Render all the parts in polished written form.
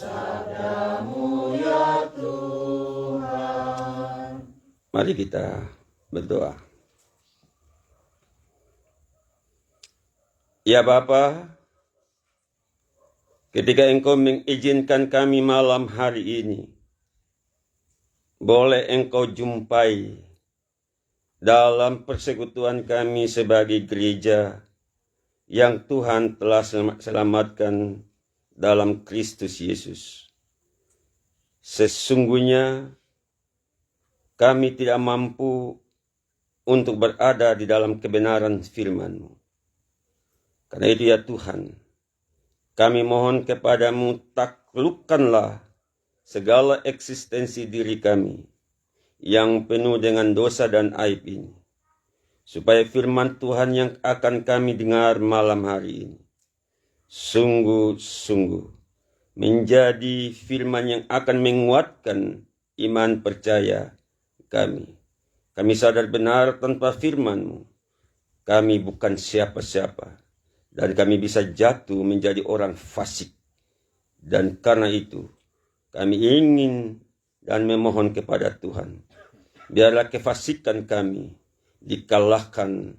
sabdamu ya Tuhan. Mari kita berdoa. Ya Bapa, ketika Engkau mengizinkan kami malam hari ini, boleh Engkau jumpai dalam persekutuan kami sebagai gereja yang Tuhan telah selamatkan dalam Kristus Yesus. Sesungguhnya kami tidak mampu untuk berada di dalam kebenaran firman-Mu. Karena itu ya Tuhan, kami mohon kepadamu, taklukkanlah segala eksistensi diri kami yang penuh dengan dosa dan aib ini, supaya firman Tuhan yang akan kami dengar malam hari ini sungguh-sungguh menjadi firman yang akan menguatkan iman percaya kami. Kami sadar benar tanpa firman-Mu kami bukan siapa-siapa, dan kami bisa jatuh menjadi orang fasik. Dan karena itu kami ingin dan memohon kepada Tuhan, biarlah kefasikan kami dikalahkan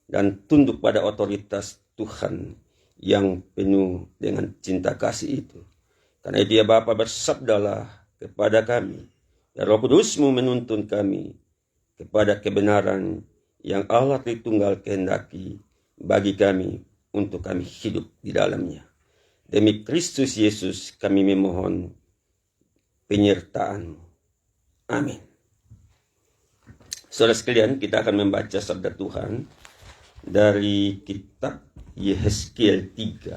dan tunduk pada otoritas Tuhan yang penuh dengan cinta kasih itu. Karena itu ya Bapa, bersabdalah kepada kami, ya Roh Kudus-Mu menuntun kami kepada kebenaran yang Allah Tritunggal kehendaki bagi kami untuk kami hidup di dalamnya. Demi Kristus Yesus kami memohon penyertaan-Mu. Amin. Saudara sekalian, kita akan membaca sabda Tuhan dari kitab Yehezkiel 3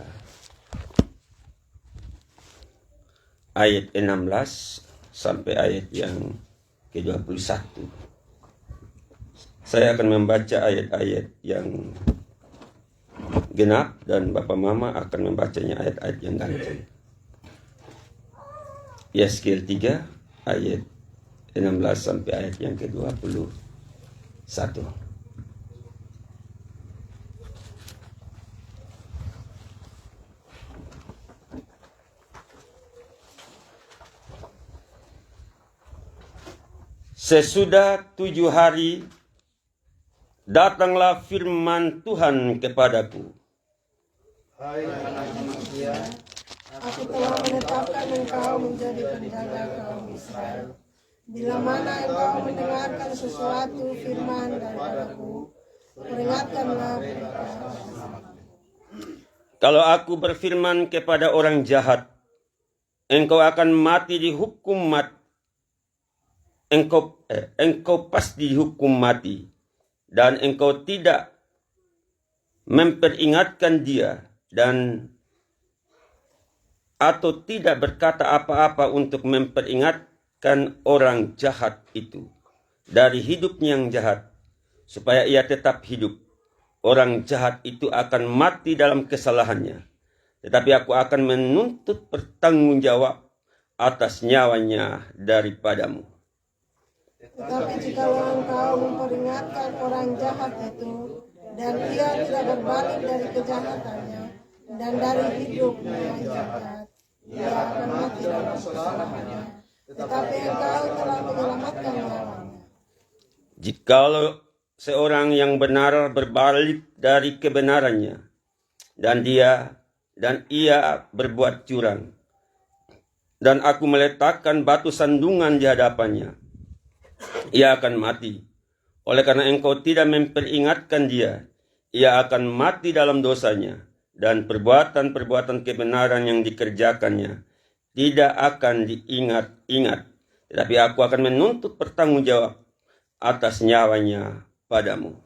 ayat 16 sampai ayat yang ke-21. Saya akan membaca ayat-ayat yang genap dan Bapak Mama akan membacanya ayat-ayat yang ganjil. Yehezkiel 3 ayat 16 sampai ayat yang ke-21. Sesudah 7 hari, datanglah firman Tuhan kepadaku. Hai anak manusia, aku telah menetapkan engkau menjadi penjaga kaum Israel. Bila mana engkau mendengarkan sesuatu firman daripadaku, peringatkanlah mereka. Kalau aku berfirman kepada orang jahat, engkau akan mati dihukum mati. Engkau pasti dihukum mati, dan engkau tidak memperingatkan dia dan atau tidak berkata apa-apa untuk memperingatkan orang jahat itu dari hidupnya yang jahat, supaya ia tetap hidup. Orang jahat itu akan mati dalam kesalahannya, tetapi aku akan menuntut pertanggungjawab atas nyawanya daripadamu. Tetapi jikalau engkau memperingatkan orang jahat itu, dan ia tidak berbalik dari kejahatannya dan dari hidupnya yang jahat, ia akan mati dalam kesalahannya. Tetapi engkau telah menyelamatkan nyawanya. Jikalau seorang yang benar berbalik dari kebenarannya, dan ia berbuat curang, dan aku meletakkan batu sandungan di hadapannya, ia akan mati. Oleh karena engkau tidak memperingatkan dia, ia akan mati dalam dosanya, dan perbuatan-perbuatan kebenaran yang dikerjakannya tidak akan diingat-ingat. Tetapi aku akan menuntut pertanggungjawab atas nyawanya padamu.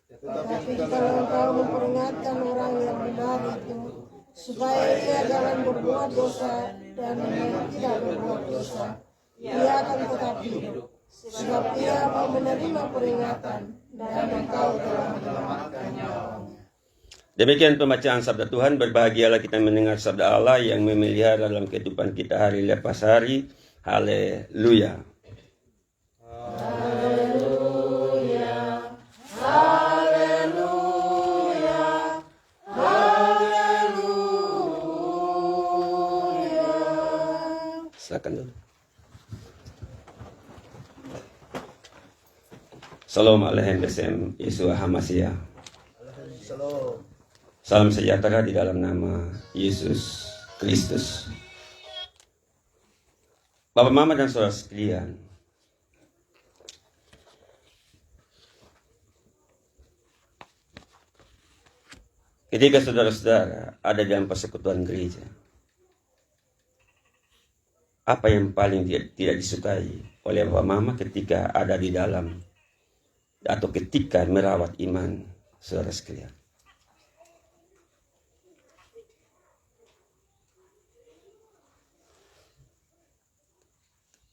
Tetapi kalau engkau memperingatkan orang yang benar itu, supaya ia jangan berbuat dosa dan tidak berbuat dosa, ia akan tetap hidup. Sebab ia mau menerima peringatan, dan engkau telah menyelamatkan nyawanya. Demikian pembacaan sabda Tuhan. Berbahagialah kita mendengar sabda Allah yang memelihara dalam kehidupan kita hari lepas hari. Haleluya. Haleluya, haleluya, haleluya. Silakan dulu. Salam alaikum besem Yesus Hamasia. Salam sejahtera di dalam nama Yesus Kristus. Bapak, Mama, dan saudara sekalian, ketika saudara-saudara ada dalam persekutuan gereja, apa yang paling tidak disukai oleh Bapak Mama ketika ada di dalam atau ketika merawat iman saudara sekalian?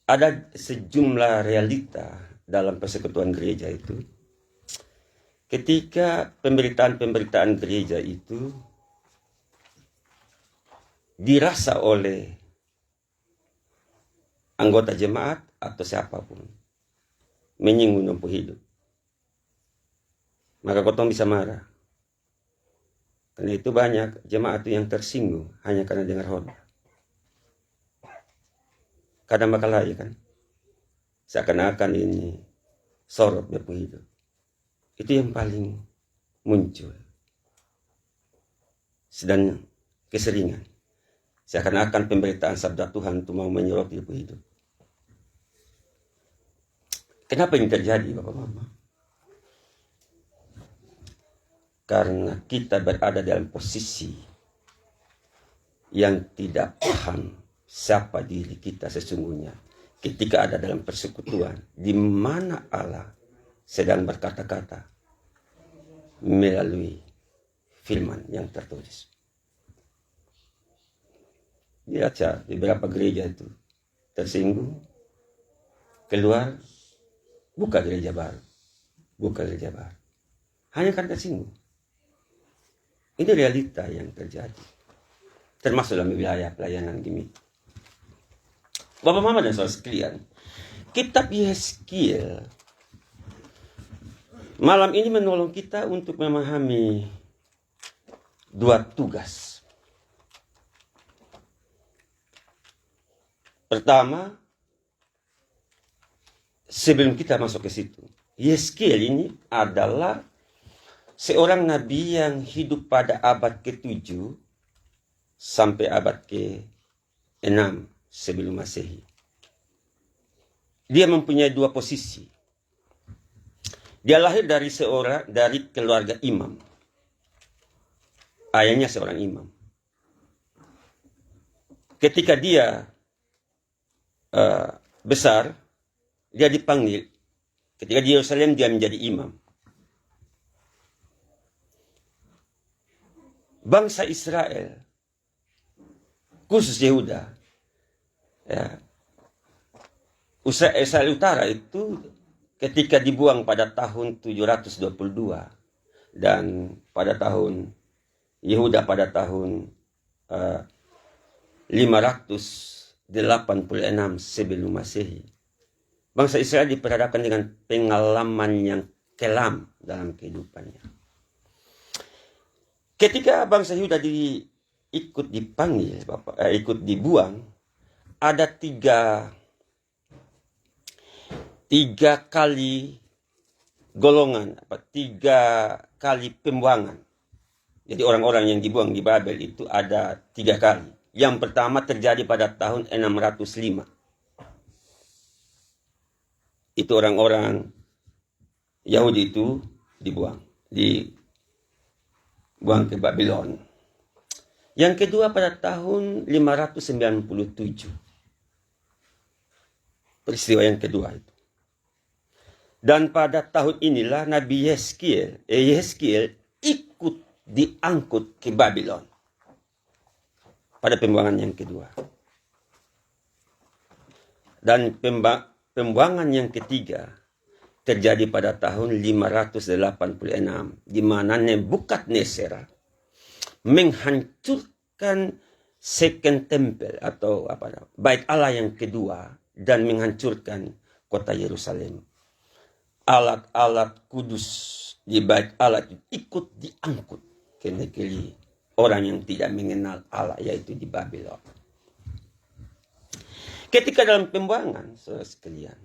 Ada sejumlah realita dalam persekutuan gereja itu. Ketika pemberitaan-pemberitaan gereja itu dirasa oleh anggota jemaat atau siapapun menyinggung nompo hidup, maka kotong bisa marah. Karena itu banyak jemaat yang tersinggung hanya karena dengar khotbah. Kadang bakal lagi kan, seakan-akan ini sorot nompo hidup. Itu yang paling muncul. Sedang keseringan, seakan-akan pemberitaan sabda Tuhan itu mau menyoroti hidup. Kenapa ini terjadi, Bapak Mama? Karena kita berada dalam posisi yang tidak paham siapa diri kita sesungguhnya ketika ada dalam persekutuan di mana Allah sedang berkata-kata melalui firman yang tertulis. Baca beberapa gereja itu tersinggung, keluar, buka gereja baru. Hanya karena tersinggung. Ini realita yang terjadi, termasuk dalam wilayah pelayanan gini. Bapak, Mama, dan saudara sekalian, kitab Yeskiel malam ini menolong kita untuk memahami dua tugas. Pertama, sebelum kita masuk ke situ, Yeskiel ini adalah seorang nabi yang hidup pada abad ke-7 sampai abad ke-6 sebelum Masehi. Dia mempunyai dua posisi. Dia lahir dari keluarga imam. Ayahnya seorang imam. Ketika dia besar, dia dipanggil. Ketika di Yerusalem dia menjadi imam. Bangsa Israel, khusus Yehuda, Israel Utara itu ketika dibuang pada tahun 722 dan pada tahun Yehuda pada tahun 586 sebelum Masehi, bangsa Israel diperhadapkan dengan pengalaman yang kelam dalam kehidupannya. Ketika bangsa Yehuda ikut dibuang, ada tiga kali golongan, tiga kali pembuangan. Jadi orang-orang yang dibuang di Babel itu ada 3 kali. Yang pertama terjadi pada tahun 605. Itu orang-orang Yahudi itu dibuang ke Babylon. Yang kedua pada tahun 597. Peristiwa yang kedua itu. Dan pada tahun inilah Nabi Yeskiel ikut diangkut ke Babylon. Pada pembuangan yang kedua. Dan pembuangan yang ketiga terjadi pada tahun 586, di mana Nebukadnezar menghancurkan Second Temple atau Bait Allah yang kedua dan menghancurkan kota Yerusalem. Alat-alat kudus di Bait Allah ikut diangkut ke negeri orang yang tidak mengenal Allah, yaitu di Babylon. Ketika dalam pembuangan, saudara sekalian,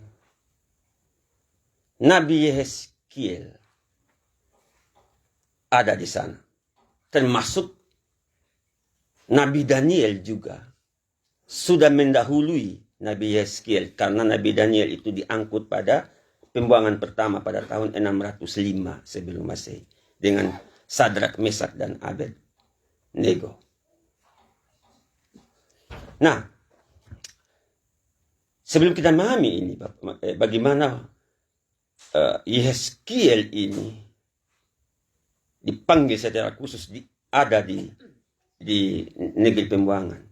Nabi Yeskiel ada di sana. Termasuk Nabi Daniel juga sudah mendahului Nabi Yeskiel. Karena Nabi Daniel itu diangkut pada pembuangan pertama pada tahun 605 sebelum Masehi. Dengan Sadrak, Mesak, dan Abednego. Nah, sebelum kita memahami ini, bagaimana Yeskiel ini dipanggil secara khusus ada di negeri pembuangan.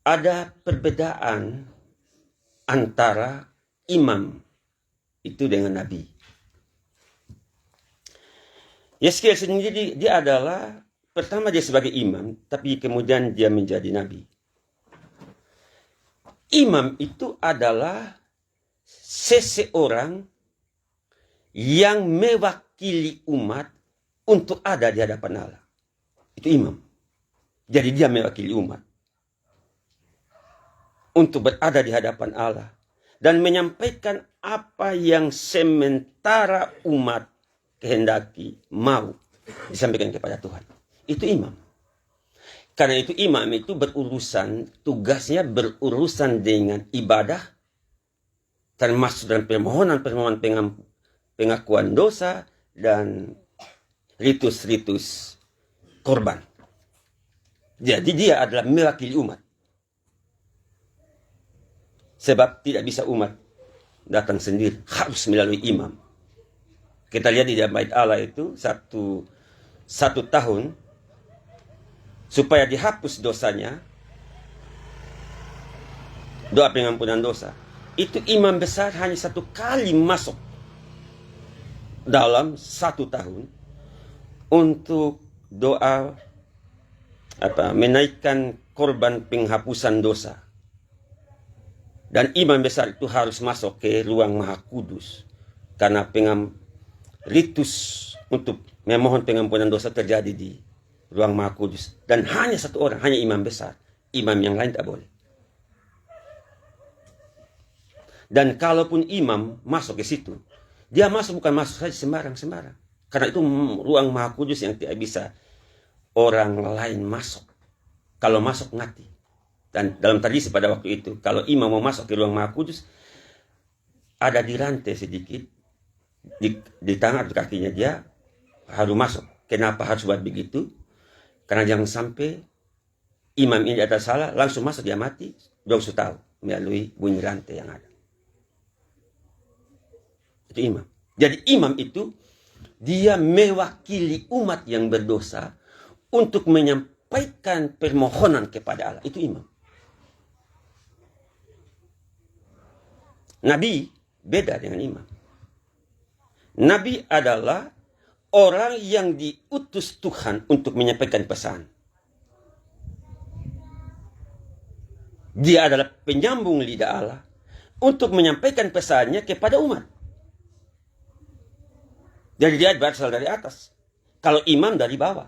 Ada perbedaan antara imam itu dengan nabi. Yeskiel sendiri dia adalah pertama dia sebagai imam, tapi kemudian dia menjadi nabi. Imam itu adalah seseorang yang mewakili umat untuk ada di hadapan Allah. Itu imam. Jadi dia mewakili umat untuk berada di hadapan Allah dan menyampaikan apa yang sementara umat kehendaki mau disampaikan kepada Tuhan. Itu imam. Karena itu imam itu tugasnya berurusan dengan ibadah, termasuk dalam permohonan pengakuan dosa dan ritus-ritus korban. Jadi dia adalah mewakili umat. Sebab tidak bisa umat datang sendiri, harus melalui imam. Kita lihat di dalam bait Allah itu satu tahun supaya dihapus dosanya, doa pengampunan dosa. Itu imam besar hanya satu kali masuk dalam satu tahun untuk doa menaikkan korban penghapusan dosa. Dan imam besar itu harus masuk ke ruang Maha Kudus karena ritus untuk memohon pengampunan dosa terjadi di ruang Maha Kudus. Dan hanya satu orang, hanya imam besar. Imam yang lain tak boleh. Dan kalaupun imam masuk ke situ, dia bukan masuk saja sembarang-sembarang. Karena itu ruang Maha Kudus yang tidak bisa orang lain masuk. Kalau masuk mati. Dan dalam tradisi pada waktu itu, kalau imam mau masuk ke ruang Maha Kudus, ada di rantai sedikit, di tangan atau kakinya dia harus masuk. Kenapa harus buat begitu? Karena jangan sampai imam ini ada salah, langsung masuk dia mati, dong sudah tahu melalui bunyi rantai yang ada. Itu imam. Jadi imam itu dia mewakili umat yang berdosa untuk menyampaikan permohonan kepada Allah. Itu imam. Nabi beda dengan imam. Nabi adalah orang yang diutus Tuhan untuk menyampaikan pesan. Dia adalah penyambung lidah Allah untuk menyampaikan pesannya kepada umat. Jadi dia berasal dari atas. Kalau imam dari bawah.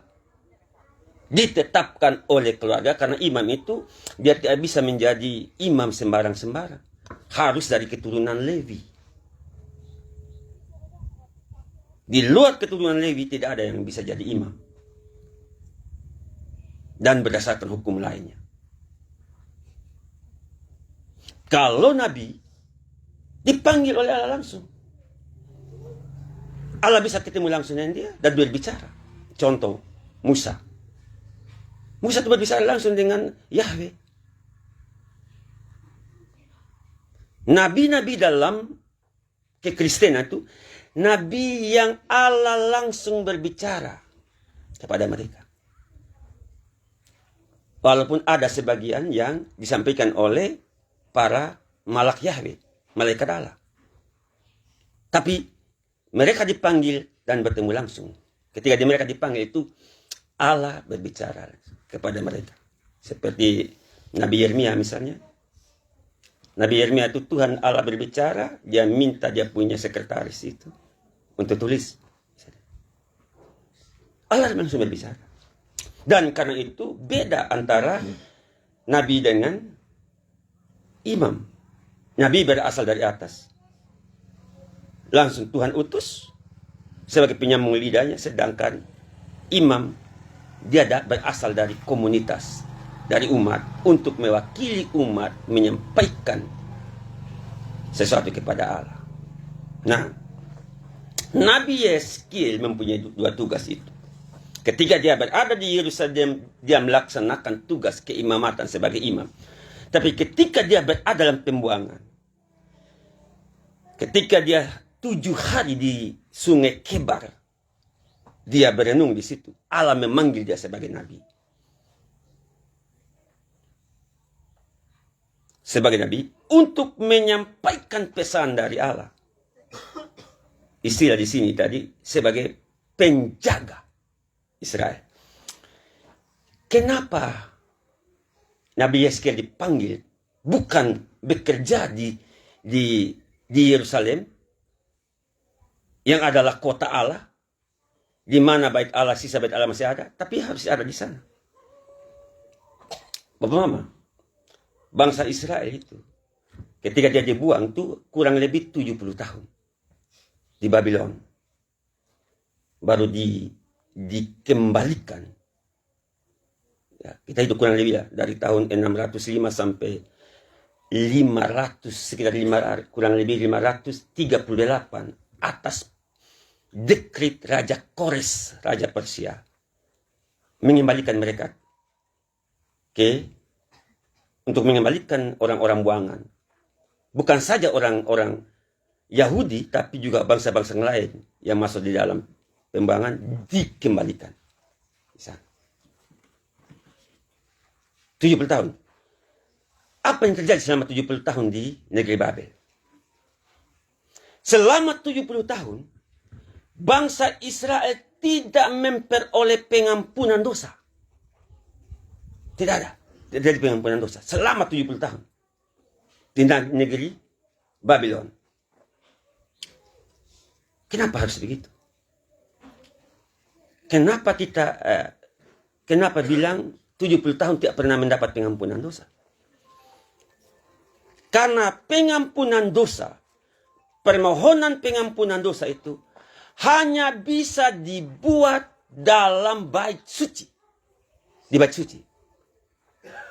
Ditetapkan oleh keluarga karena imam itu dia tidak bisa menjadi imam sembarang-sembarang. Harus dari keturunan Lewi. Di luar keturunan Lewi tidak ada yang bisa jadi imam. Dan berdasarkan hukum lainnya. Kalau Nabi dipanggil oleh Allah langsung. Allah bisa ketemu langsung dengan dia dan berbicara. Contoh, Musa. Musa itu berbicara langsung dengan Yahweh. Nabi-nabi dalam kekristenan itu, nabi yang Allah langsung berbicara kepada mereka. Walaupun ada sebagian yang disampaikan oleh para malak Yahweh, malaikat Allah. Tapi mereka dipanggil dan bertemu langsung. Ketika mereka dipanggil itu, Allah berbicara kepada mereka. Seperti Nabi Yeremia misalnya. Nabi Yeremia itu Tuhan Allah berbicara, dia minta dia punya sekretaris itu untuk tulis. Allah langsung berbicara. Dan karena itu beda antara Nabi dengan imam. Nabi berasal dari atas. Langsung Tuhan utus sebagai penyambung lidahnya, sedangkan imam dia berasal dari komunitas, dari umat, untuk mewakili umat menyampaikan sesuatu kepada Allah. Nah, Nabi Yeskiel mempunyai dua tugas itu. Ketika dia berada di Yerusalem, dia melaksanakan tugas keimamatan sebagai imam. Tapi ketika dia berada dalam pembuangan, ketika dia 7 hari di sungai Kebar, dia berenung di situ. Allah memanggil dia sebagai nabi. Sebagai nabi untuk menyampaikan pesan dari Allah. Istilah di sini tadi sebagai penjaga Israel. Kenapa Nabi Yeskiel dipanggil bukan bekerja di Yerusalem yang adalah kota Allah, di mana bait Allah, sisa bait Allah masih ada, tapi harus ada di sana. Bapak Mama, bangsa Israel itu ketika dia dibuang tuh kurang lebih 70 tahun di Babylon, baru dikembalikan. Ya, kita itu kurang lebih ya, dari tahun 605 sampai 500, sekitar kurang lebih 538 atas dekret Raja Kores, Raja Persia, mengembalikan mereka untuk mengembalikan orang-orang buangan. Bukan saja orang-orang Yahudi, tapi juga bangsa-bangsa lain yang masuk di dalam pembuangan dikembalikan. 70 tahun. Apa yang terjadi selama 70 tahun di negeri Babel? Selama 70 tahun, bangsa Israel tidak memperoleh pengampunan dosa. Tidak ada. Tidak ada pengampunan dosa. Selama 70 tahun. Di negeri Babylon. Kenapa harus begitu? Kenapa bilang 70 tahun tidak pernah mendapat pengampunan dosa? Karena pengampunan dosa, permohonan pengampunan dosa itu hanya bisa dibuat dalam bait suci. Di bait suci.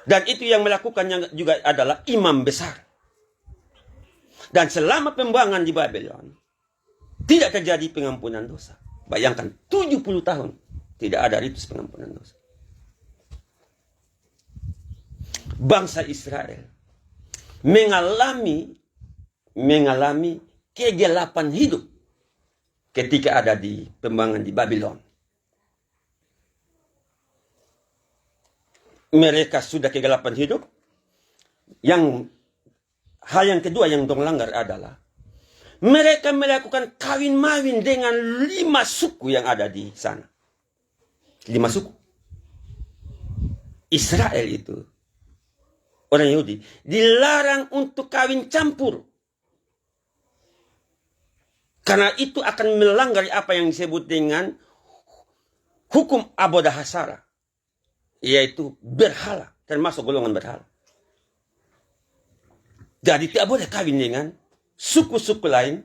Dan itu yang melakukannya juga adalah imam besar. Dan selama pembuangan di Babylon, tidak terjadi pengampunan dosa. Bayangkan 70 tahun tidak ada ritus pengampunan dosa. Bangsa Israel mengalami kegelapan hidup ketika ada di pembuangan di Babylon. Mereka sudah kegelapan hidup. Hal yang kedua yang dong langgar adalah mereka melakukan kawin-mawin dengan 5 suku yang ada di sana. 5 suku. Israel itu, orang Yahudi, dilarang untuk kawin campur. Karena itu akan melanggar apa yang disebut dengan hukum Abodah Hasara. Yaitu berhala, termasuk golongan berhala. Jadi tidak boleh kawin dengan suku-suku lain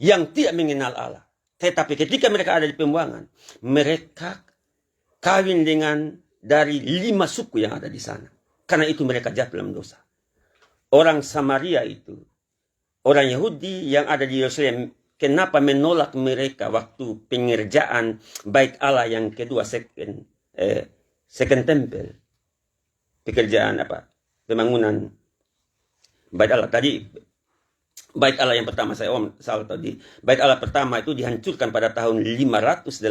yang tidak mengenal Allah. Tetapi ketika mereka ada di pembuangan, mereka kawin dengan dari 5 suku yang ada di sana. Karena itu mereka jatuh dalam dosa. Orang Samaria itu, orang Yahudi yang ada di Yerusalem, kenapa menolak mereka waktu pengerjaan bait Allah yang kedua, second temple, pekerjaan pembangunan bait Allah tadi. Bait Allah yang pertama, salah tadi, bait Allah pertama itu dihancurkan pada tahun 586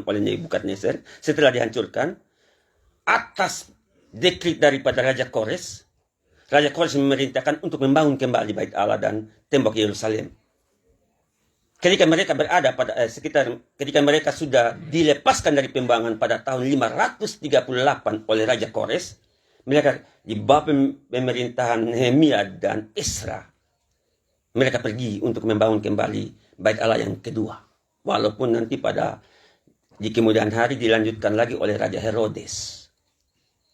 oleh Nebukadnezar. Setelah dihancurkan atas dekret daripada Raja Kores, Raja Kores memerintahkan untuk membangun kembali bait Allah dan tembok Yerusalem. Ketika mereka berada ketika mereka sudah dilepaskan dari pembuangan pada tahun 538 oleh Raja Kores, mereka di bawah pemerintahan Nehemia dan Esra, mereka pergi untuk membangun kembali bait Allah yang kedua. Walaupun nanti di kemudian hari dilanjutkan lagi oleh Raja Herodes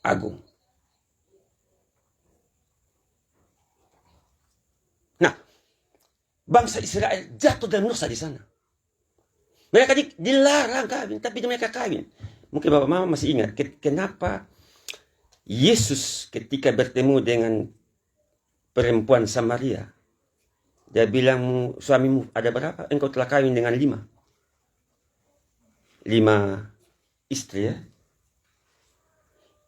Agung. bangsa Israel jatuh dalam dosa di sana. Mereka dilarang kawin, tapi mereka kawin. Mungkin Bapak Mama masih ingat kenapa Yesus ketika bertemu dengan perempuan Samaria, dia bilang, suamimu ada berapa? Engkau telah kawin dengan 5 istri, ya.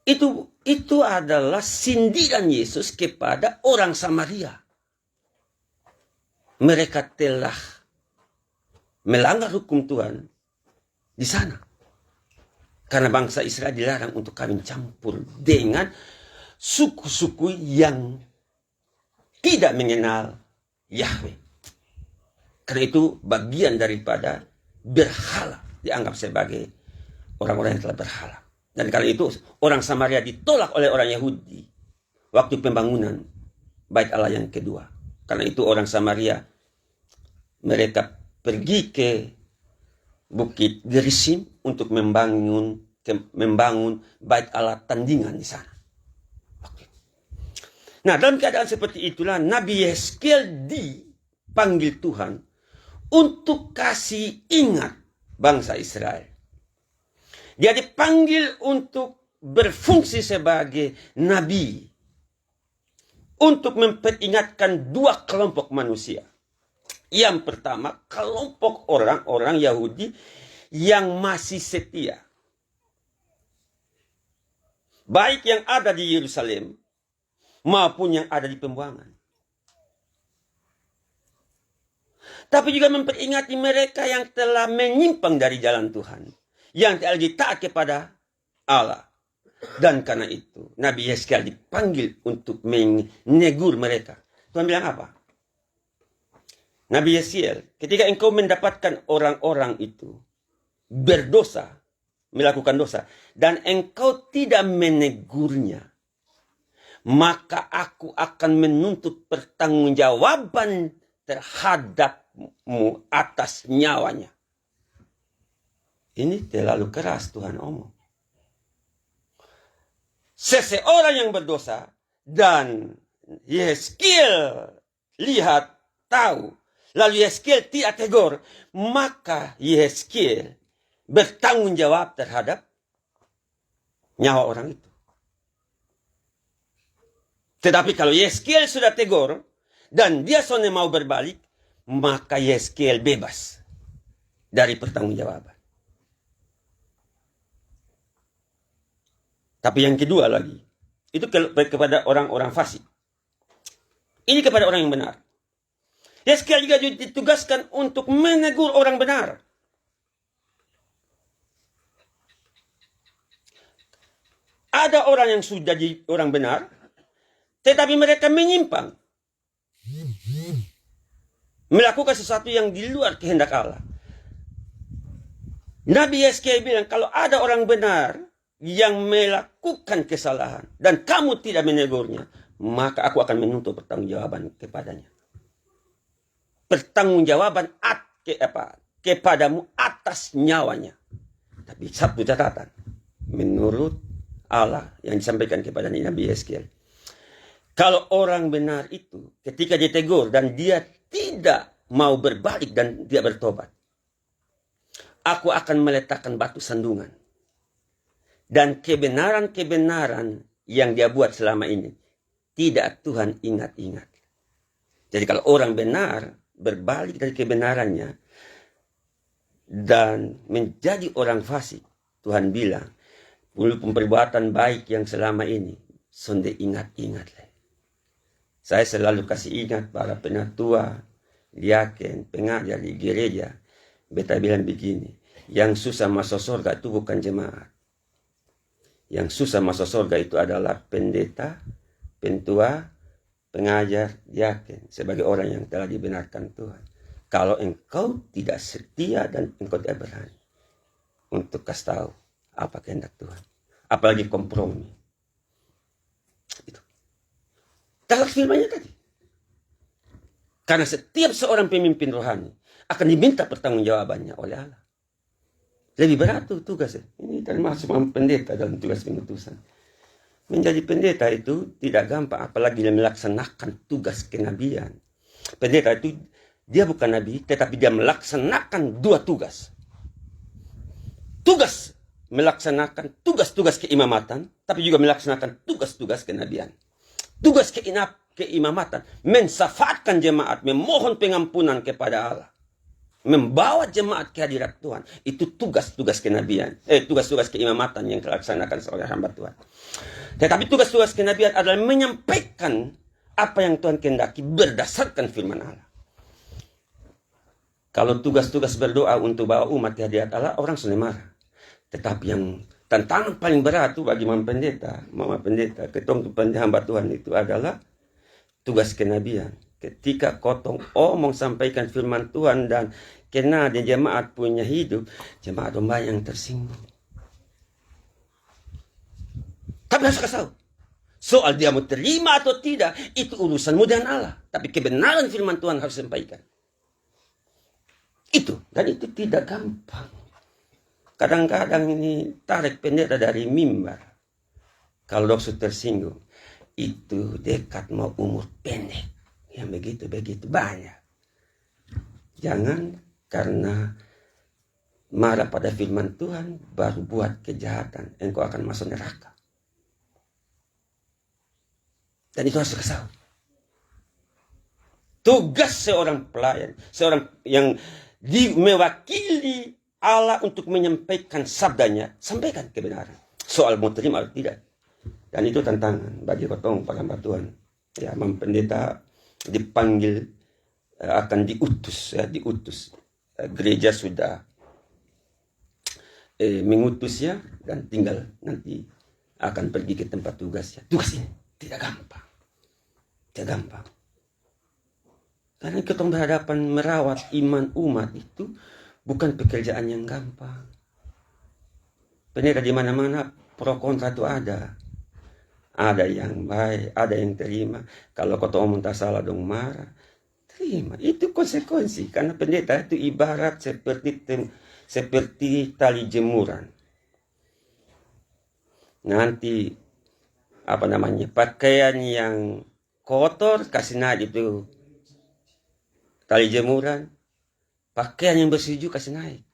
Itu adalah sindiran Yesus kepada orang Samaria. Mereka telah melanggar hukum Tuhan di sana. Karena bangsa Israel dilarang untuk kawin campur dengan suku-suku yang tidak mengenal Yahweh. Karena itu bagian daripada berhala, dianggap sebagai orang-orang yang telah berhala. Dan karena itu orang Samaria ditolak oleh orang Yahudi waktu pembangunan Bait Allah yang kedua. Karena itu orang Samaria, mereka pergi ke Bukit Gerizim untuk membangun Bait Allah tandingan di sana. Oke. Nah, dalam keadaan seperti itulah Nabi Yehezkiel dipanggil Tuhan untuk kasih ingat bangsa Israel. Dia dipanggil untuk berfungsi sebagai nabi, untuk memperingatkan 2 kelompok manusia. Yang pertama, kelompok orang-orang Yahudi yang masih setia, baik yang ada di Yerusalem maupun yang ada di pembuangan. Tapi juga memperingati mereka yang telah menyimpang dari jalan Tuhan, yang telah taat kepada Allah. Dan karena itu Nabi Yehezkiel dipanggil untuk menegur mereka. Tuhan bilang apa? Nabi Yehezkiel, ketika engkau mendapatkan orang-orang itu berdosa, melakukan dosa, dan engkau tidak menegurnya, maka aku akan menuntut pertanggungjawaban terhadapmu atas nyawanya. Ini terlalu keras Tuhan omong. Seseorang yang berdosa dan Yehezkiel lihat, tahu, lalu Yehezkiel tidak tegur, maka Yehezkiel bertanggung jawab terhadap nyawa orang itu. Tetapi kalau Yehezkiel sudah tegur dan dia soalnya mau berbalik, maka Yehezkiel bebas dari pertanggungjawaban. Tapi yang kedua lagi, itu kepada orang-orang fasik. Ini kepada orang yang benar. Yehezkiel juga ditugaskan untuk menegur orang benar. Ada orang yang sudah jadi orang benar, tetapi mereka menyimpang, melakukan sesuatu yang di luar kehendak Allah. Nabi Yehezkiel bilang, kalau ada orang benar yang melakukan kesalahan dan kamu tidak menegurnya, maka aku akan menuntut pertanggungjawaban kepadanya. Pertanggungjawaban kepadamu atas nyawanya. Tapi satu catatan, menurut Allah yang disampaikan kepada Nabi Yehezkiel, kalau orang benar itu ketika ditegur dan dia tidak mau berbalik dan dia bertobat, aku akan meletakkan batu sandungan. Dan kebenaran-kebenaran yang dia buat selama ini tidak Tuhan ingat-ingat. Jadi kalau orang benar berbalik dari kebenarannya dan menjadi orang fasik, Tuhan bilang, walaupun perbuatan baik yang selama ini, sonde ingat-ingat. Saya selalu kasih ingat para penatua, diaken, pengajar di gereja. Beta bilang begini, yang susah masuk surga itu bukan jemaat. Yang susah masuk surga itu adalah pendeta, pentua, pengajar, diaken, sebagai orang yang telah dibenarkan Tuhan. Kalau engkau tidak setia dan engkau tidak berani untuk kasih tahu apa kehendak Tuhan, apalagi kompromi. Itu. Dalam firman-Nya tadi. Karena setiap seorang pemimpin rohani akan diminta pertanggungjawabannya oleh Allah. Lebih berat tuh tugasnya. Ini termasuk pendeta dalam tugas pengutusan. Menjadi pendeta itu tidak gampang, apalagi melaksanakan tugas kenabian. Pendeta itu Dia bukan nabi, tetapi dia melaksanakan dua tugas. Tugas melaksanakan tugas-tugas keimamatan, tapi juga melaksanakan tugas-tugas kenabian. Tugas keimamatan, mensafaatkan jemaat, memohon pengampunan kepada Allah. Membawa jemaat ke hadirat Tuhan. Itu tugas-tugas kenabian. Tugas-tugas keimamatan yang dilaksanakan oleh hamba Tuhan. Tetapi tugas-tugas kenabian adalah menyampaikan apa yang Tuhan kehendaki berdasarkan firman Allah. Kalau tugas-tugas berdoa untuk bawa umat ke hadirat Allah, orang sudah marah. Tetapi yang tantangan paling berat itu bagi Mama Pendeta, ketong hamba Tuhan itu adalah tugas kenabian. Ketika kotong omong sampaikan firman Tuhan dan kena di jemaat punya hidup, jemaat banyak yang tersinggung. Tapi harus kasih tahu, soal dia mau terima atau tidak, itu urusanmu dengan Allah. Tapi kebenaran firman Tuhan harus sampaikan. Dan itu tidak gampang. Kadang-kadang ini tarik pendeta dari mimbar. Kalau dokter tersinggung, itu dekat mau umur pendek. Yang begitu-begitu banyak. Jangan karena marah pada firman Tuhan, baru buat kejahatan, engkau akan masuk neraka. Dan itu harus diketahui. Tugas seorang pelayan, seorang yang mewakili Allah untuk menyampaikan sabdanya, sampaikan kebenaran. Soal mau terima atau tidak. Dan itu tantangan bagi kotong para hamba Tuhan. Ya, Pendeta dipanggil akan diutus. Gereja sudah mengutusnya dan tinggal nanti akan pergi ke tempat tugasnya. Tugas ini tidak gampang. Karena kita berhadapan merawat iman umat itu bukan pekerjaan yang gampang. Pendeta di mana-mana pro kontra itu ada. Ada yang baik, ada yang terima. Kalau kau omong tak salah dong marah, terima. Itu konsekuensi. Karena pendeta itu ibarat seperti tali jemuran. Nanti pakaian yang kotor kasih naik itu tali jemuran, pakaian yang bersih juga kasih naik.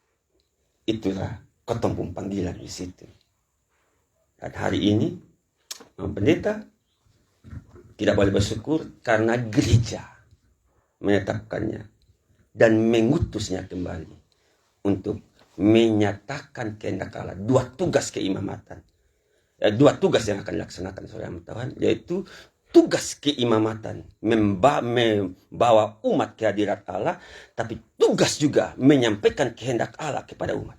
Itulah kotong pun panggilan di situ. Dan hari ini Pendeta tidak boleh bersyukur karena gereja menetapkannya dan mengutusnya kembali untuk menyatakan kehendak Allah. Dua tugas keimamatan. Dua tugas yang akan dilaksanakan oleh Tuhan, yaitu tugas keimamatan, membawa umat ke hadirat Allah, tapi tugas juga menyampaikan kehendak Allah kepada umat.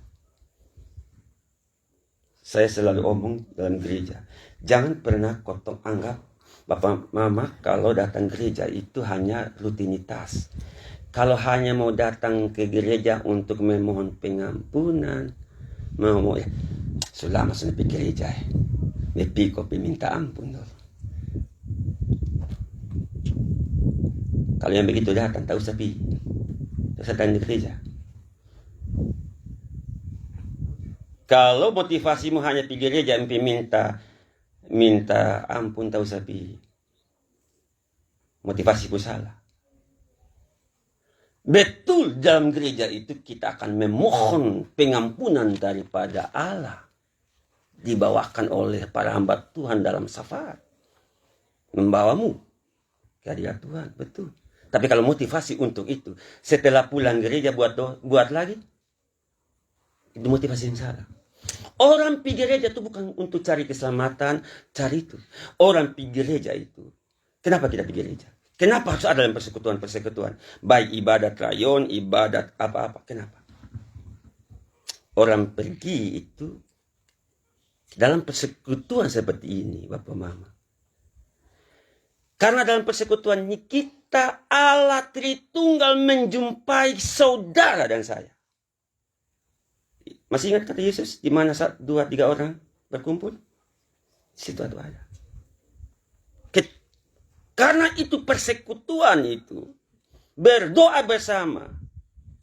Saya selalu omong dalam gereja, jangan pernah kotong anggap Bapak Mama kalau datang gereja itu hanya rutinitas. Kalau hanya mau datang ke gereja untuk memohon pengampunan, selama sudah pergi gereja, kopi minta ampun dulu. Kalau yang begitu datang, tak usah pergi. Tak usah datang di gereja. Kalau motivasimu hanya pergi gereja, minta ampun, tak usah pergi. Motivasimu salah. Betul, dalam gereja itu kita akan memohon pengampunan daripada Allah. Dibawakan oleh para hamba Tuhan dalam syafaat. Membawamu ke hadirat Tuhan, betul. Tapi kalau motivasi untuk itu, setelah pulang gereja buat lagi, itu motivasi yang salah. Orang pergi gereja itu bukan untuk cari keselamatan, cari itu. Orang pergi gereja itu. Kenapa kita pergi gereja? Kenapa harus ada dalam persekutuan? Baik ibadat rayon, ibadat apa-apa. Kenapa? Orang pergi itu dalam persekutuan seperti ini, Bapak Mama. Karena dalam persekutuan ini kita Allah Tritunggal menjumpai saudara dan saya. Masih ingat kata Yesus, di mana 2-3 orang berkumpul? Di situ ada. Karena itu persekutuan itu, berdoa bersama,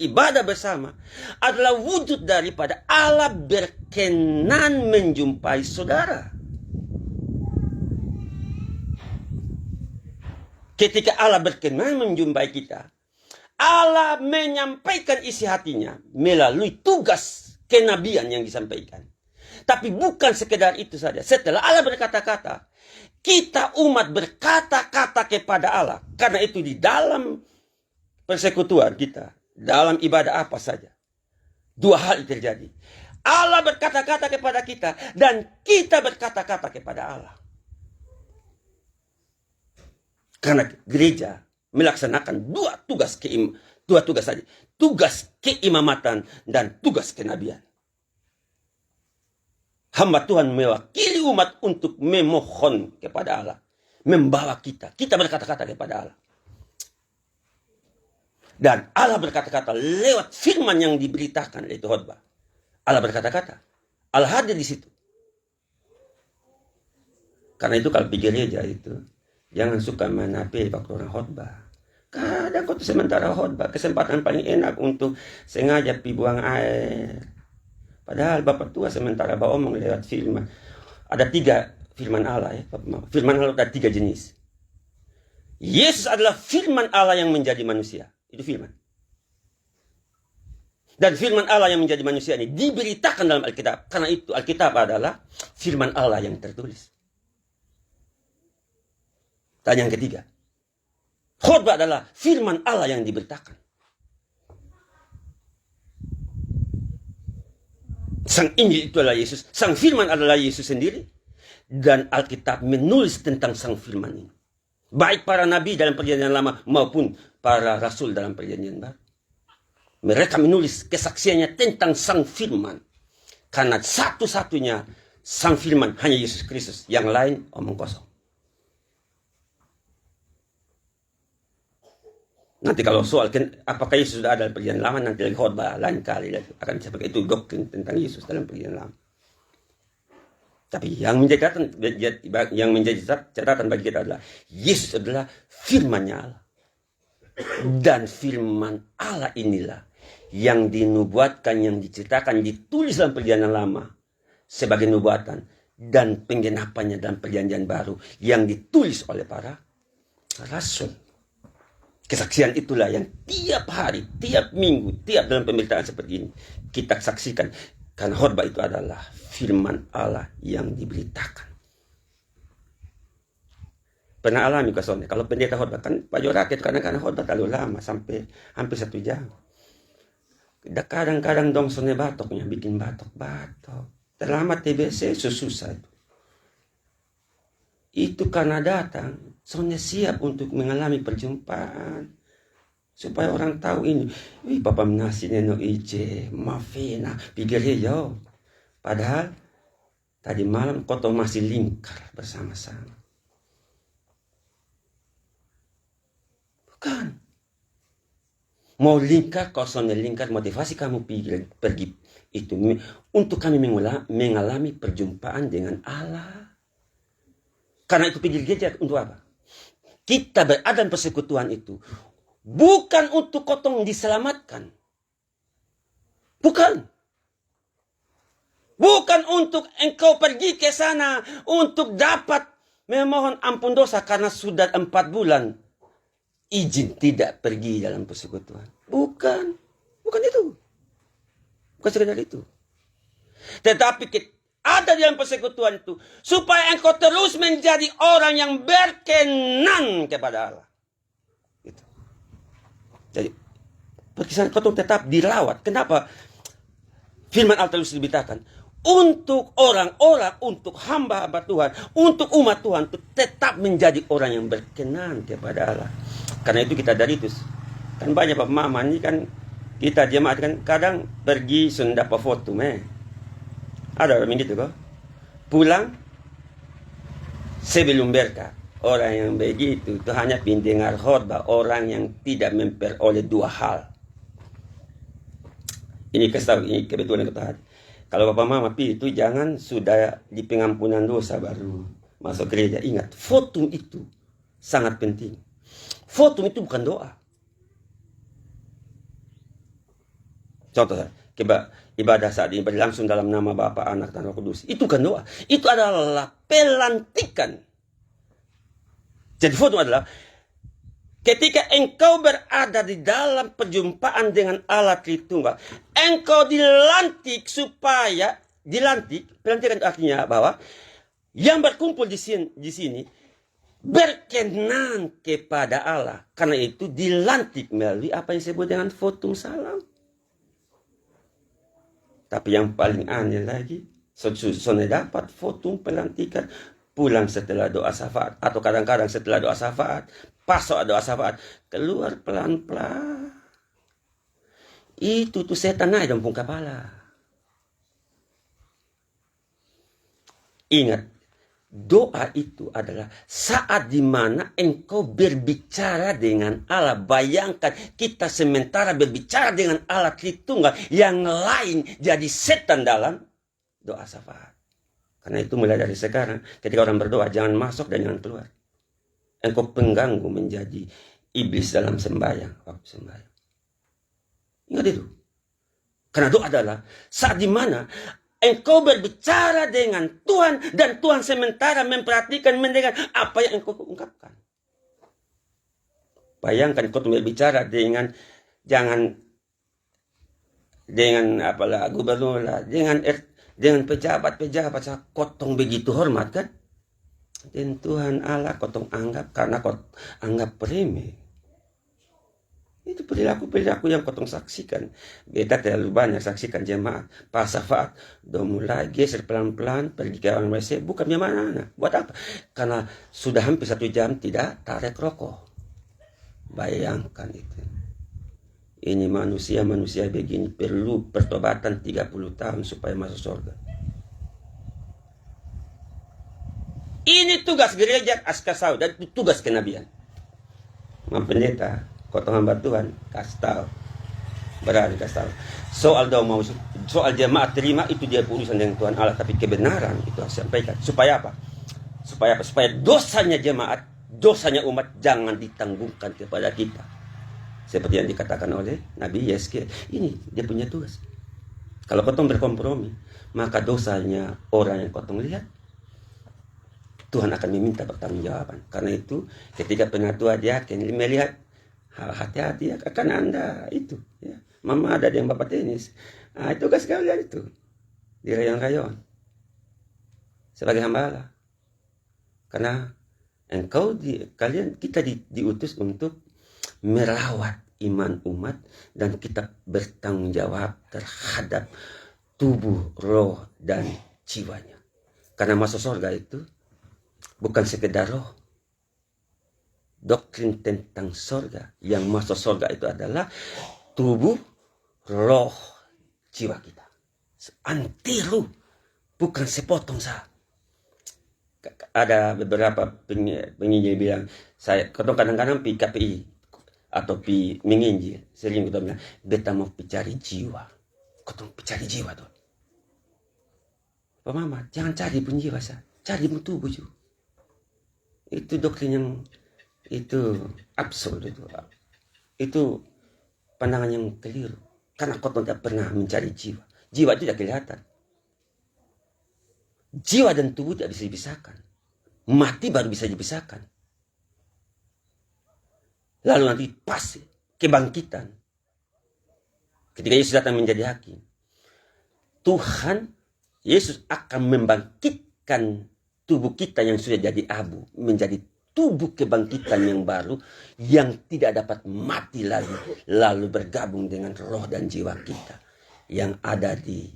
ibadah bersama, adalah wujud daripada Allah berkenan menjumpai saudara. Ketika Allah berkenan menjumpai kita, Allah menyampaikan isi hatinya melalui tugas kenabian yang disampaikan. Tapi bukan sekedar itu saja. Setelah Allah berkata-kata, kita umat berkata-kata kepada Allah. Karena itu di dalam persekutuan kita, dalam ibadah apa saja, dua hal terjadi. Allah berkata-kata kepada kita dan kita berkata-kata kepada Allah. Karena gereja melaksanakan dua tugas saja. Tugas keimamatan dan tugas kenabian. Hamba Tuhan mewakili umat untuk memohon kepada Allah. Membawa kita. Kita berkata-kata kepada Allah. Dan Allah berkata-kata lewat firman yang diberitakan oleh khotbah. Allah berkata-kata. Allah hadir di situ. Karena itu kalau pergi gereja itu, jangan suka menapi waktu orang khotbah. Kadang waktu sementara khotbah, kesempatan paling enak untuk sengaja pi buang air. Padahal Bapak Tua sementara bawa omong lewat firman. Ada 3 firman Allah ya. Firman Allah ada 3 jenis. Yesus adalah firman Allah yang menjadi manusia. Itu firman. Dan firman Allah yang menjadi manusia ini diberitakan dalam Alkitab. Karena itu Alkitab adalah firman Allah yang tertulis. Dan yang ketiga, khotbah adalah firman Allah yang diberitakan. Sang Injil itu adalah Yesus. Sang firman adalah Yesus sendiri. Dan Alkitab menulis tentang sang firman ini. Baik para nabi dalam perjanjian lama maupun para rasul dalam perjanjian baru. Mereka menulis kesaksiannya tentang sang firman. Karena satu-satunya sang firman hanya Yesus Kristus. Yang lain omong kosong. Nanti kalau soal apakah Yesus sudah ada dalam perjanjian lama, nanti lagi khotbah lain kali akan seperti itu doktrin tentang Yesus dalam perjanjian lama. Tapi yang menjadi catatan bagi kita adalah Yesus adalah firman-Nya Allah. Dan firman Allah inilah yang dinubuatkan, yang diceritakan, ditulis dalam perjanjian lama sebagai nubuatan dan penggenapannya dalam perjanjian baru yang ditulis oleh para rasul. Kesaksian itulah yang tiap hari, tiap minggu, tiap dalam pemberitaan seperti ini kita saksikan. Karena khotbah itu adalah firman Allah yang diberitakan. Pernah alami kesonnya. Kalau pendeta khotbah kan Pak Joraket karena khotbah terlalu lama sampai hampir 1 jam. Kadang-kadang dong sonnya batoknya bikin batok. Terlambat TBC susah itu. Itu karena datang, sonnya siap untuk mengalami perjumpaan. Supaya orang tahu ini. Wih, Papa menasi neno ije, mafina, pikir yo. Padahal, tadi malam koto masih lingkar bersama-sama. Bukan. Mau lingkar, kalau sonnya lingkar, motivasi kamu pergi itu. Untuk kami mengalami perjumpaan dengan Allah. Karena itu pergi gereja untuk apa? Kita berada dalam persekutuan itu. Bukan untuk kotong diselamatkan. Bukan. Bukan untuk engkau pergi ke sana. Untuk dapat memohon ampun dosa. Karena sudah 4 bulan. Izin tidak pergi dalam persekutuan. Bukan. Bukan itu. Bukan sekedar itu. Tetapi ada di dalam persekutuan itu. Supaya engkau terus menjadi orang yang berkenan kepada Allah. Gitu. Jadi, perkisahan kau tetap dirawat. Kenapa? Firman Allah terus diberitakan. Untuk orang-orang, untuk hamba-hamba Tuhan, untuk umat Tuhan, itu tetap menjadi orang yang berkenan kepada Allah. Karena itu kita dari itu. Kan banyak Pak Mama ini kan, kita jemaat kan kadang pergi sudah dapat foto. Ada orang gitu kok. Pulang sebelum berkat. Orang yang begitu itu hanya pendengar khotbah, orang yang tidak memperoleh 2 hal. Ini kebetulan kata hati. Kalau Bapak Mama itu jangan sudah di pengampunan dosa baru masuk gereja. Ingat, foto itu sangat penting. Foto itu bukan doa. Contoh ibadah saat ini berlangsung dalam nama Bapa, Anak, dan Roh Kudus. Itu kan doa. Itu adalah pelantikan. Jadi foto adalah Ketika engkau berada di dalam perjumpaan dengan Allah Tritunggal, engkau dilantik supaya pelantikan itu artinya bahwa yang berkumpul di sini berkenan kepada Allah. Karena itu dilantik melalui apa yang disebut dengan votum salam. Tapi yang paling aneh lagi, sudah dapat votum pelantikan, pulang setelah doa syafaat, atau kadang-kadang setelah doa syafaat, pasok doa syafaat, keluar pelan-pelan. Itu tuh setan naik dalam kepala. Ingat, doa itu adalah saat dimana engkau berbicara dengan Allah. Bayangkan kita sementara berbicara dengan Allah Tritunggal, yang lain jadi setan dalam doa syafaat. Karena itu mulai dari sekarang, ketika orang berdoa, jangan masuk dan jangan keluar. Engkau pengganggu menjadi iblis dalam sembahyang, waktu sembahyang. Ingat itu. Karena doa adalah saat dimana engkau berbicara dengan Tuhan, dan Tuhan sementara memperhatikan, mendengar apa yang engkau ungkapkan. Bayangkan engkau berbicara dengan apalah gubernur lah, dengan pejabat kotong begitu hormat kan? Dan Tuhan Allah kotong anggap karena kotong anggap remeh. Itu perilaku yang kotong saksikan. Beta terlalu banyak saksikan jemaat. Pas syafaat, udah mulai geser pelan-pelan, pergi ke orang WC, bukan mana. Buat apa? Karena sudah hampir 1 jam tidak tarik rokok. Bayangkan itu. Ini manusia begini perlu pertobatan 30 tahun supaya masuk surga. Ini tugas gereja Askasau dan tugas kenabian. Pendeta, kotong hamba Tuhan, kasih tahu. Berani kasih tahu. Soal jemaat terima itu dia urusan dengan Tuhan Allah, tapi kebenaran itu harus sampaikan. Supaya apa? Supaya dosanya jemaat, dosanya umat jangan ditanggungkan kepada kita. Seperti yang dikatakan oleh Nabi Yesaya. Ini dia punya tugas. Kalau kotong berkompromi, maka dosanya orang yang kotong lihat, Tuhan akan meminta pertanggungjawaban. Karena itu, ketika penatua dia akan melihat, hati-hati akan Anda itu. Ya. Mama ada yang bapak tenis. Nah, itu tugas kalian itu. Di rayon-rayon. Sebagai hamba Allah. Karena kita diutus untuk merawat iman umat, dan kita bertanggung jawab terhadap tubuh, roh, dan jiwanya. Karena masuk surga itu bukan sekedar roh. Doktrin tentang surga, yang masuk surga itu adalah tubuh, roh, jiwa kita. Anti ruh, bukan sepotong sah. Ada beberapa penginjil bilang, saya kadang-kadang pi KPI atau pi menginjil, sering kita bilang, beta mau cari jiwa. Kotong cari jiwa tuh. Pak Mama, jangan cari pun jiwa sah, cari pun tubuh juga. Itu doktrin yang itu absurd itu. Itu pandangan yang keliru. Karena kotong tidak pernah mencari jiwa. Jiwa itu tidak kelihatan. Jiwa dan tubuh tidak bisa dipisahkan. Mati baru bisa dipisahkan. Lalu nanti pas kebangkitan. Ketika Yesus datang menjadi hakim, Tuhan Yesus akan membangkitkan tubuh kita yang sudah jadi abu menjadi tubuh kebangkitan yang baru, yang tidak dapat mati lagi, lalu bergabung dengan roh dan jiwa kita yang ada di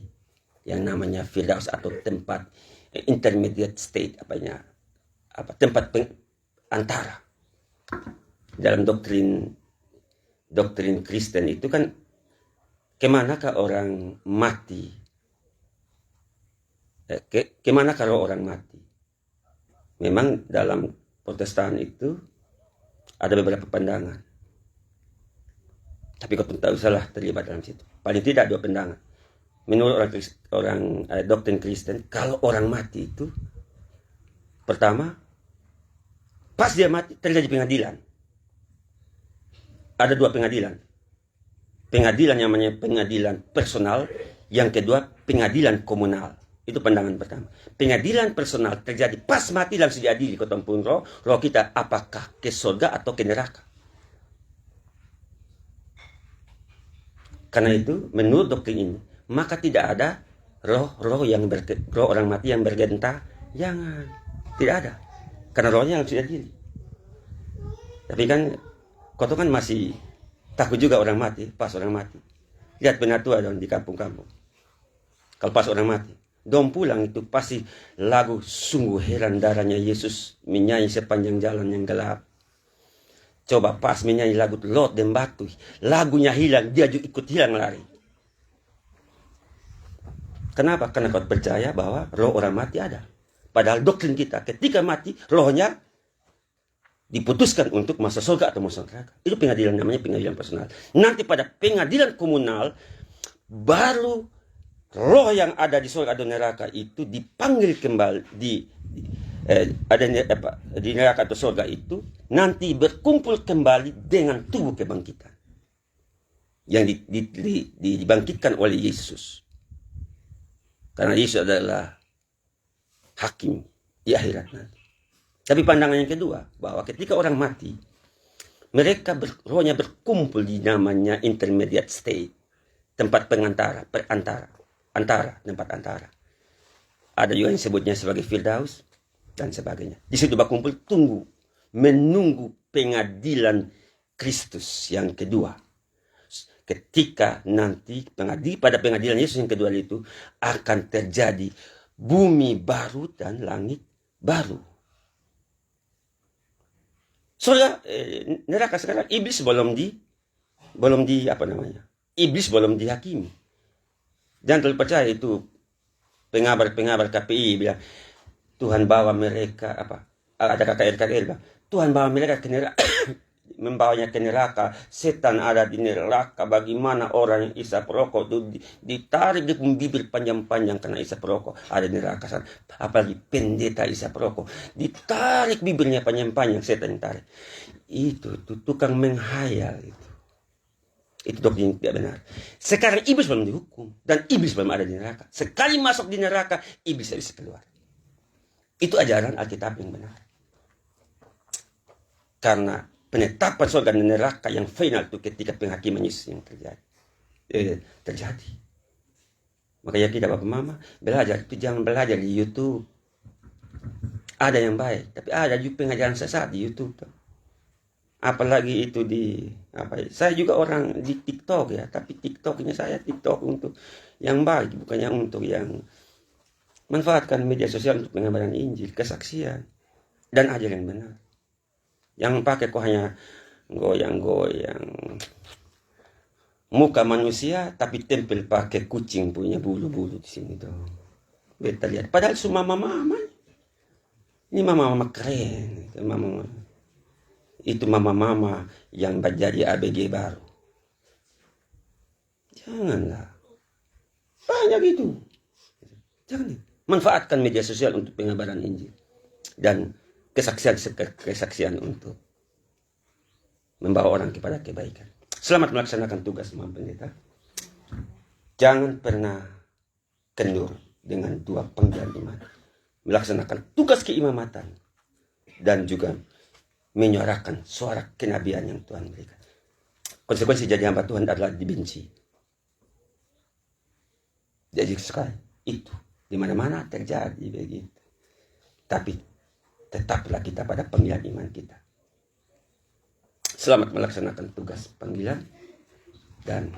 yang namanya Firdaus, atau tempat intermediate state, tempat antara. Dalam doktrin Kristen itu kan, kemanakah orang mati? Kemana kalau orang mati? Memang dalam Protestan itu ada beberapa pandangan. Tapi kau tak usahlah terlibat dalam situ. Paling tidak 2 pandangan. Menurut orang doktrin Kristen, kalau orang mati itu, pertama, pas dia mati terjadi pengadilan. Ada 2 pengadilan. Pengadilan yang namanya pengadilan personal, yang kedua pengadilan komunal. Itu pandangan pertama. Pengadilan personal terjadi pas mati langsung diadili, ketemu roh kita apakah ke surga atau ke neraka. Karena itu menurut doktrin ini, maka tidak ada roh orang mati yang bergenta. Jangan, tidak ada. Karena rohnya harus diadili. Tapi kan kau tuh kan masih takut juga orang mati, pas orang mati. Lihat penatua dong di kampung-kampung. Kalau pas orang mati, dong pulang itu pasti lagu sungguh heran darahnya Yesus menyanyi sepanjang jalan yang gelap. Coba pas menyanyi lagu Lot dan Batu, lagunya hilang, dia juga ikut hilang lari. Kenapa? Karena kau percaya bahwa roh orang mati ada. Padahal doktrin kita ketika mati, rohnya diputuskan untuk masuk surga atau masuk neraka. Itu pengadilan, namanya pengadilan personal. Nanti pada pengadilan komunal, baru roh yang ada di surga atau neraka itu dipanggil kembali di neraka atau surga itu nanti berkumpul kembali dengan tubuh kebangkitan yang dibangkitkan oleh Yesus. Karena Yesus adalah hakim di akhirat nanti. Tapi pandangan yang kedua, bahwa ketika orang mati, mereka rohnya berkumpul di namanya intermediate state, tempat tempat antara. Ada juga yang sebutnya sebagai Firdaus dan sebagainya. Di situ berkumpul menunggu pengadilan Kristus yang kedua. Ketika nanti pada pengadilan Yesus yang kedua itu akan terjadi bumi baru dan langit baru. Soalnya neraka sekarang iblis belum iblis belum dihakimi. Jangan terlalu percaya itu pengabar KPI bilang Tuhan bawa mereka ada KKR bilang Tuhan bawa mereka ke neraka, membawanya ke neraka, setan ada di neraka. Bagaimana orang yang isap rokok itu ditarik di bibir panjang-panjang karena isap rokok ada di neraka sana. Apalagi pendeta isap rokok ditarik bibirnya panjang-panjang, setan tarik. Itu tukang menghayal itu. Itu doktrin yang tidak benar. Sekarang iblis belum dihukum dan iblis belum ada di neraka. Sekali masuk di neraka, iblis bisa keluar. Itu ajaran Alkitab yang benar. Karena penetapan surga dan neraka yang final itu ketika penghakiman Yesus yang terjadi. Makanya kita Bapak Mama belajar itu jangan belajar di YouTube. Ada yang baik, tapi ada juga pengajaran sesat di YouTube. Apalagi itu saya juga orang di TikTok ya, tapi TikToknya saya TikTok untuk yang baik, bukannya untuk yang manfaatkan media sosial untuk pengabaran Injil, kesaksian, dan ajaran yang benar. Yang pakai kok hanya goyang-goyang muka manusia, tapi tempel pakai kucing punya bulu-bulu di sini tuh. Beta lihat, padahal semua mama-mama. Ini mama-mama keren, itu mama-mama yang menjadi ABG baru. Janganlah. Banyak itu. Jangan. Manfaatkan media sosial untuk pengabaran Injil. Dan kesaksian untuk membawa orang kepada kebaikan. Selamat melaksanakan tugas Imam Pendeta. Jangan pernah kendur dengan dua panggilan iman. Melaksanakan tugas keimamatan. Dan juga menyuarakan suara kenabian yang Tuhan berikan. Konsekuensi jadi hamba Tuhan adalah dibenci. Jadi sekali itu di mana-mana terjadi begitu. Tapi tetaplah kita pada panggilan iman kita. Selamat melaksanakan tugas panggilan dan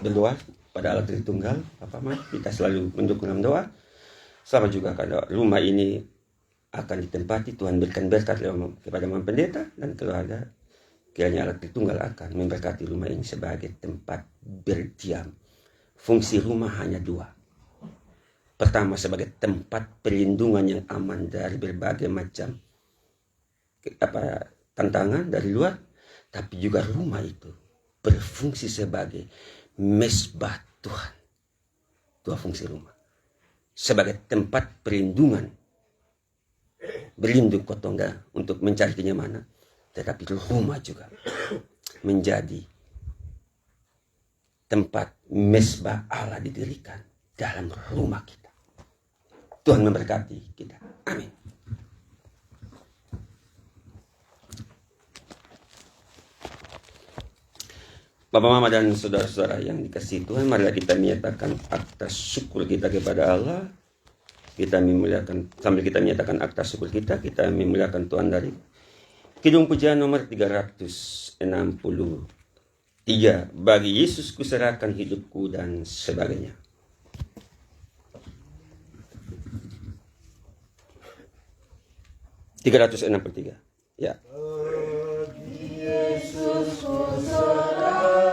berdoa pada Allah Tritunggal. Kita selalu mendukung dalam doa. Sama juga kalau rumah ini akan ditempati, Tuhan berikan berkat kepada Imam Pendeta dan keluarga. Kiranya Allah Tritunggal akan memberkati rumah ini sebagai tempat berdiam. Fungsi rumah hanya dua. Pertama, sebagai tempat perlindungan yang aman dari berbagai macam tantangan dari luar, tapi juga rumah itu berfungsi sebagai mesbah Tuhan. Dua fungsi rumah. Sebagai tempat perlindungan, berlindung kotongga untuk mencari kenyamanan, tetapi rumah juga menjadi tempat mesbah Allah didirikan dalam rumah kita. Tuhan memberkati kita. Amin. Bapak Mama dan saudara-saudara yang dikasihi Tuhan, marilah kita menyatakan akta syukur kita kepada Allah. Kita memuliakan, sambil kita menyatakan akta syukur kita memuliakan Tuhan dari Kidung Pujian nomor 363. Bagi Yesus kuserahkan hidupku dan sebagainya. (363). Ya.